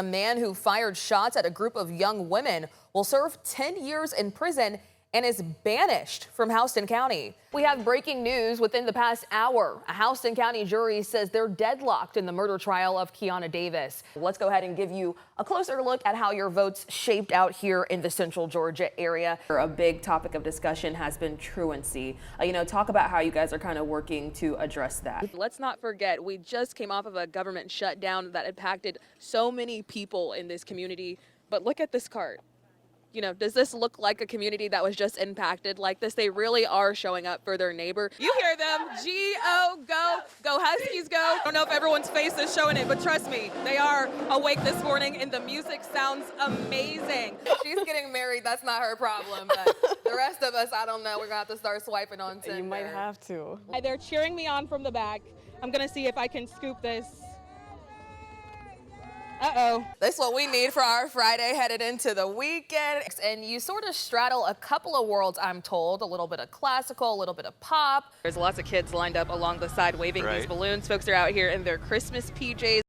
A man who fired shots at a group of young women will serve 10 years in prison and is banished from Houston County. We have breaking news within the past hour. A Houston County jury says they're deadlocked in the murder trial of Kiana Davis. Let's go ahead and give you a closer look at how your votes shaped out here in the Central Georgia area. A big topic of discussion has been truancy. Talk about how you guys are kind of working to address that. Let's not forget, we just came off of a government shutdown that impacted so many people in this community. But look at this cart. Does this look like a community that was just impacted like this? They really are showing up for their neighbor. You hear them, G-O, go, go Huskies, go. I don't know if everyone's face is showing it, but trust me, they are awake this morning and the music sounds amazing. She's getting married, that's not her problem, but the rest of us, I don't know, we're gonna have to start swiping on Tinder. You might have to. They're cheering me on from the back. I'm gonna see if I can scoop this. Uh-oh. That's what we need for our Friday headed into the weekend. And you sort of straddle a couple of worlds, I'm told. A little bit of classical, a little bit of pop. There's lots of kids lined up along the side waving these balloons. Folks are out here in their Christmas PJs.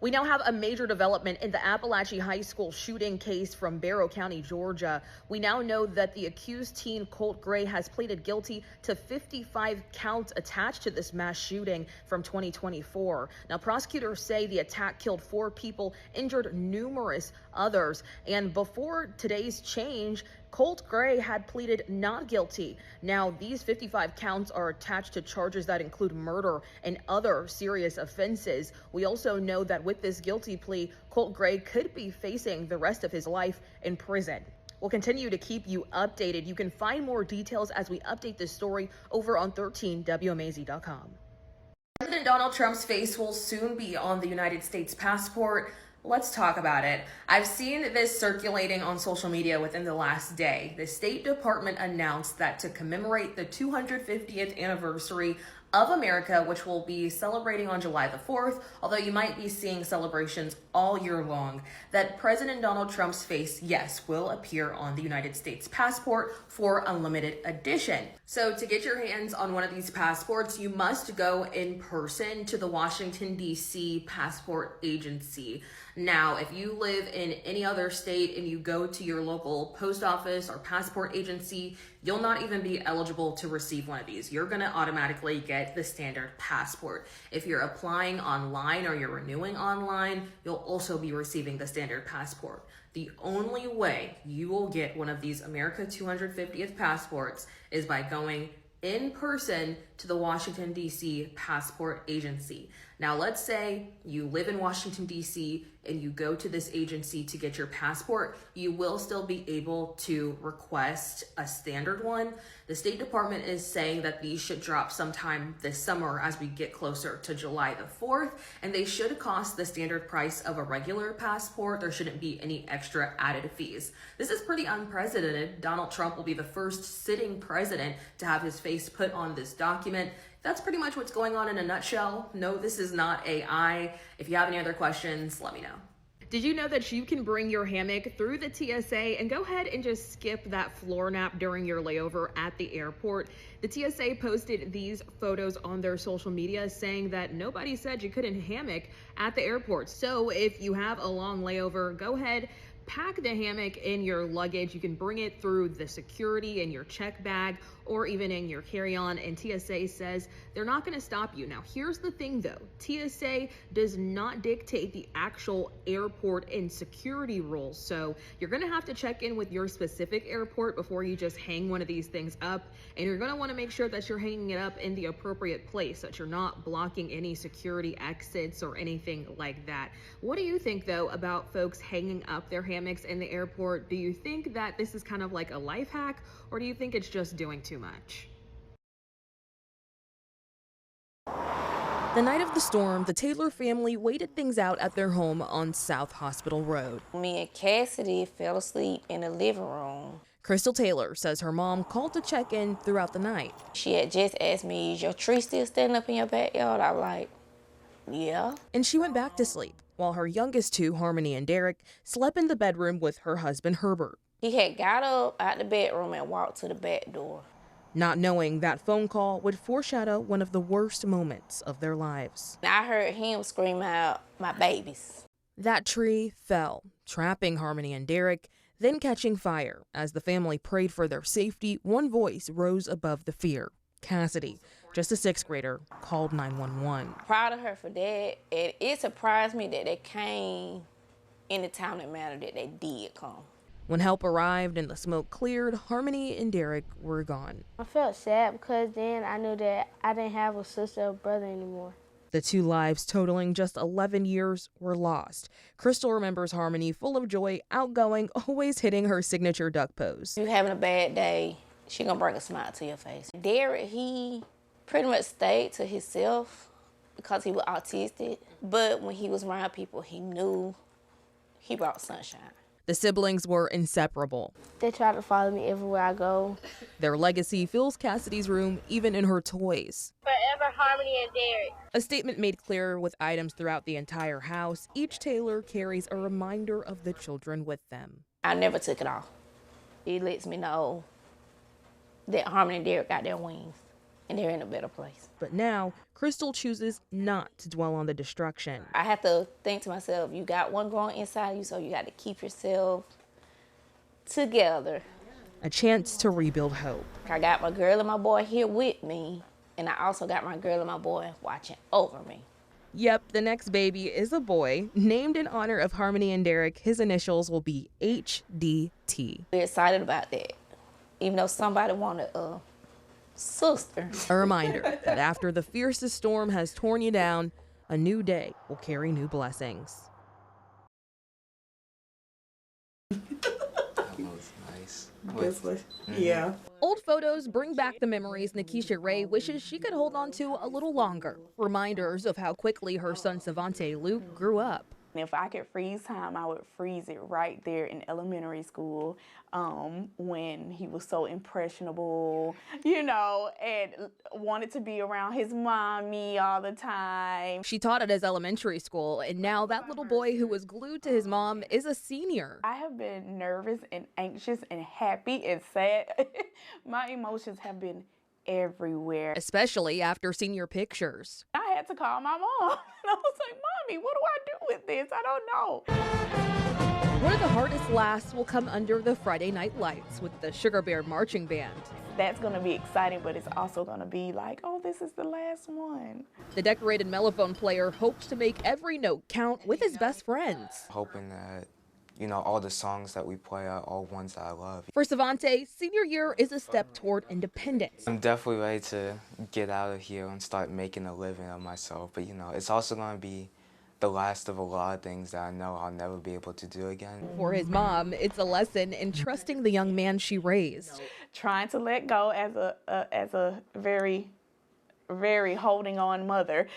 We now have a major development in the Appalachia High School shooting case from Barrow County, Georgia. We now know that the accused teen, Colt Gray, has pleaded guilty to 55 counts attached to this mass shooting from 2024. Now, prosecutors say the attack killed 4 people, injured numerous others. And before today's change, Colt Gray had pleaded not guilty. Now, these 55 counts are attached to charges that include murder and other serious offenses. We also know that with this guilty plea, Colt Gray could be facing the rest of his life in prison. We'll continue to keep you updated. You can find more details as we update this story over on 13WMAZ.com. President Donald Trump's face will soon be on the United States passport. Let's talk about it. I've seen this circulating on social media within the last day. The State Department announced that to commemorate the 250th anniversary of America, which will be celebrating on July the 4th, although you might be seeing celebrations all year long, that President Donald Trump's face, yes, will appear on the United States passport for a limited edition. So to get your hands on one of these passports, you must go in person to the Washington, D.C. passport agency. Now, if you live in any other state and you go to your local post office or passport agency, you'll not even be eligible to receive one of these. You're gonna automatically get the standard passport. If you're applying online or you're renewing online, you'll also be receiving the standard passport. The only way you will get one of these America 250th passports is by going in person to the Washington, D.C. passport agency. Now, let's say you live in Washington, D.C. and you go to this agency to get your passport, you will still be able to request a standard one. The State Department is saying that these should drop sometime this summer as we get closer to July the 4th, and they should cost the standard price of a regular passport. There shouldn't be any extra added fees. This is pretty unprecedented. Donald Trump will be the first sitting president to have his face put on this document. That's pretty much what's going on in a nutshell. No, this is not AI. If you have any other questions, let me know. Did you know that you can bring your hammock through the TSA and go ahead and just skip that floor nap during your layover at the airport? The TSA posted these photos on their social media saying that nobody said you couldn't hammock at the airport. So if you have a long layover, go ahead, pack the hammock in your luggage. You can bring it through the security in your check bag or even in your carry-on, and TSA says they're not going to stop you. Now, here's the thing though. TSA does not dictate the actual airport and security rules. So you're going to have to check in with your specific airport before you just hang one of these things up. And you're going to want to make sure that you're hanging it up in the appropriate place, that you're not blocking any security exits or anything like that. What do you think though about folks hanging up their hammocks in the airport? Do you think that this is kind of like a life hack, or do you think it's just doing too much? The night of the storm, the Taylor family waited things out at their home on South Hospital Road. Me and Cassidy fell asleep in the living room. Crystal Taylor says her mom called to check in throughout the night. She had just asked me, "Is your tree still standing up in your backyard?" I'm like, "Yeah." And she went back to sleep, while her youngest two, Harmony and Derek, slept in the bedroom with her husband, Herbert. He had got up out the bedroom and walked to the back door. not knowing that phone call would foreshadow one of the worst moments of their lives. I heard him scream out, "My babies." That tree fell, trapping Harmony and Derek, then catching fire. As the family prayed for their safety, one voice rose above the fear. Cassidy, just a sixth grader, called 911. Proud of her for that, and it surprised me that they came in the timely manner that they did come. When help arrived and the smoke cleared, Harmony and Derek were gone. I felt sad because then I knew that I didn't have a sister or brother anymore. The two lives, totaling just 11 years, were lost. Crystal remembers Harmony full of joy, outgoing, always hitting her signature duck pose. You having a bad day, she gonna bring a smile to your face. Derek, he pretty much stayed to himself because he was autistic, but when he was around people, he knew he brought sunshine. The siblings were inseparable. They try to follow me everywhere I go. Their legacy fills Cassidy's room, even in her toys. Forever, Harmony and Derek. A statement made clear with items throughout the entire house. Each Taylor carries a reminder of the children with them. I never took it off. It lets me know that Harmony and Derek got their wings and they're in a better place. But now, Crystal chooses not to dwell on the destruction. I have to think to myself, you got one growing inside you, so you got to keep yourself together. A chance to rebuild hope. I got my girl and my boy here with me, and I also got my girl and my boy watching over me. Yep, the next baby is a boy. Named in honor of Harmony and Derek, his initials will be HDT. We're excited about that, even though somebody wanted a sister. A reminder that after the fiercest storm has torn you down, a new day will carry new blessings. That was nice. Yeah. Old photos bring back the memories Nikisha Ray wishes she could hold on to a little longer. Reminders of how quickly her son Savante Luke grew up. If I could freeze time, I would freeze it right there in elementary school when he was so impressionable, and wanted to be around his mommy all the time. She taught at his elementary school, and now that little boy who was glued to his mom is a senior. I have been nervous and anxious and happy and sad. My emotions have been everywhere. Especially after senior pictures. I had to call my mom. And I was like, Mommy, what do I do with this? I don't know. One of the hardest laughs will come under the Friday night lights with the Sugar Bear Marching Band. That's going to be exciting, but it's also going to be like, oh, this is the last one. The decorated mellophone player hopes to make every note count with his best friends. Hoping that, all the songs that we play are all ones that I love. For Savante, senior year is a step toward independence. I'm definitely ready to get out of here and start making a living of myself. But, it's also going to be the last of a lot of things that I know I'll never be able to do again. For his mom, it's a lesson in trusting the young man she raised. Trying to let go as a very, very holding on mother.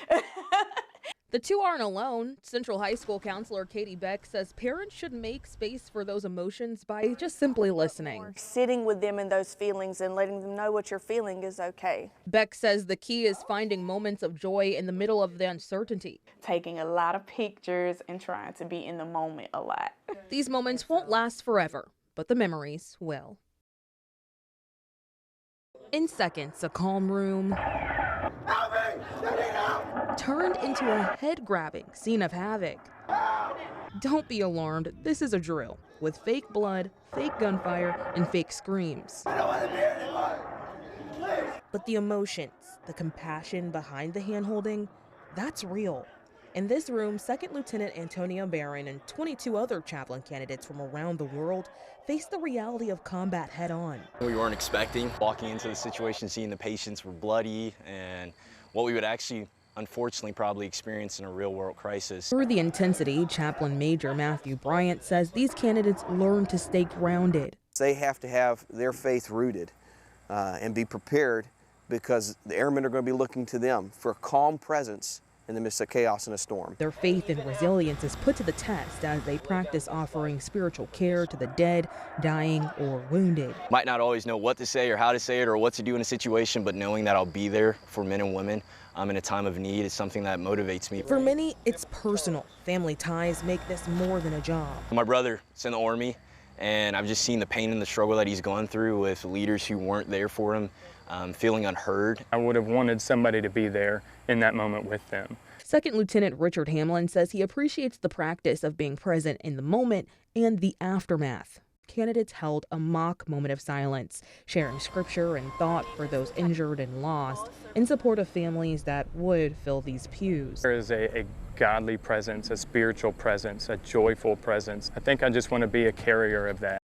The two aren't alone. Central High School counselor Katie Beck says parents should make space for those emotions by just simply listening. Sitting with them in those feelings and letting them know what you're feeling is okay. Beck says the key is finding moments of joy in the middle of the uncertainty. Taking a lot of pictures and trying to be in the moment a lot. These moments won't last forever, but the memories will. In seconds, a calm room turned into a head-grabbing scene of havoc. Don't be alarmed, this is a drill with fake blood, fake gunfire, and fake screams. But the emotions, the compassion behind the hand-holding, that's real. In this room, 2nd Lieutenant Antonia Barron and 22 other chaplain candidates from around the world faced the reality of combat head-on. We weren't expecting walking into the situation, seeing the patients were bloody, and what we would actually unfortunately probably experience in a real-world crisis. Through the intensity, Chaplain Major Matthew Bryant says these candidates learn to stay grounded. They have to have their faith rooted and be prepared because the airmen are going to be looking to them for a calm presence in the midst of chaos and a storm. Their faith and resilience is put to the test as they practice offering spiritual care to the dead, dying, or wounded. Might not always know what to say or how to say it or what to do in a situation, but knowing that I'll be there for men and women in a time of need is something that motivates me. For many, it's personal. Family ties make this more than a job. My brother's in the Army, And I've just seen the pain and the struggle that he's gone through with leaders who weren't there for him, feeling unheard. I would have wanted somebody to be there in that moment with them. Second Lieutenant Richard Hamlin says he appreciates the practice of being present in the moment and the aftermath. Candidates held a mock moment of silence, sharing scripture and thought for those injured and lost, in support of families that would fill these pews. There is a godly presence, a spiritual presence, a joyful presence. I think I just want to be a carrier of that.